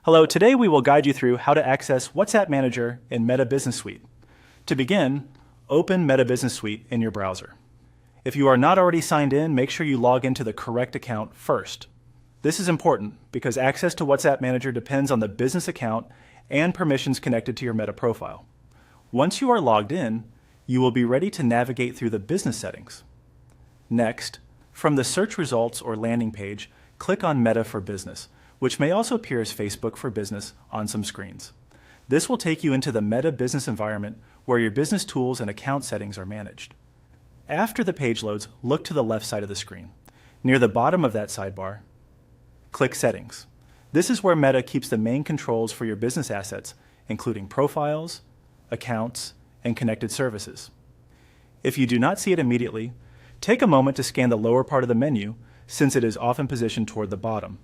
Hello, today we will guide you through how to access WhatsApp Manager in Meta Business Suite. To begin, open Meta Business Suite in your browser. If you are not already signed in, make sure you log into the correct account first. This is important because access to WhatsApp Manager depends on the business account and permissions connected to your Meta profile. Once you are logged in, you will be ready to navigate through the business settings. Next, from the search results or landing page, click on Meta for Business, which may also appear as Facebook for Business on some screens. This will take you into the Meta business environment where your business tools and account settings are managed. After the page loads, look to the left side of the screen. Near the bottom of that sidebar, click Settings. This is where Meta keeps the main controls for your business assets, including profiles, accounts, and connected services. If you do not see it immediately, take a moment to scan the lower part of the menu since it is often positioned toward the bottom.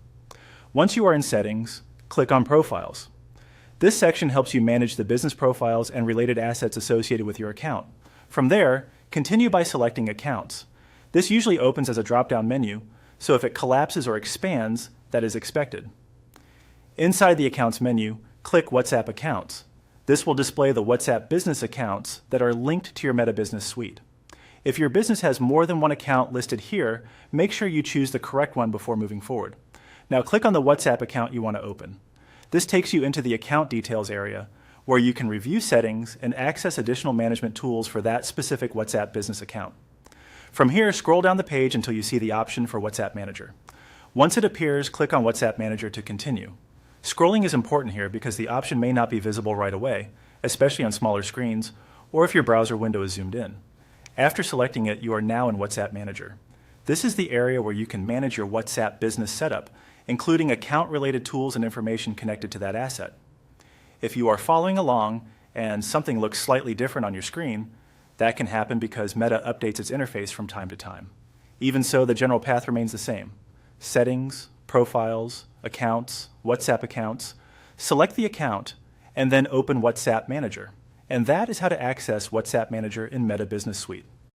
Once you are in Settings, click on Profiles. This section helps you manage the business profiles and related assets associated with your account. From there, continue by selecting Accounts. This usually opens as a drop-down menu, so if it collapses or expands, that is expected. Inside the Accounts menu, click WhatsApp Accounts. This will display the WhatsApp business accounts that are linked to your Meta Business Suite. If your business has more than one account listed here, make sure you choose the correct one before moving forward. Now click on the WhatsApp account you want to open. This takes you into the Account Details area, where you can review settings and access additional management tools for that specific WhatsApp business account. From here, scroll down the page until you see the option for WhatsApp Manager. Once it appears, click on WhatsApp Manager to continue. Scrolling is important here because the option may not be visible right away, especially on smaller screens, or if your browser window is zoomed in. After selecting it, you are now in WhatsApp Manager. This is the area where you can manage your WhatsApp business setup, including account-related tools and information connected to that asset. If you are following along and something looks slightly different on your screen, that can happen because Meta updates its interface from time to time. Even so, the general path remains the same. Settings, Profiles, Accounts, WhatsApp Accounts. Select the account, and then open WhatsApp Manager. And that is how to access WhatsApp Manager in Meta Business Suite.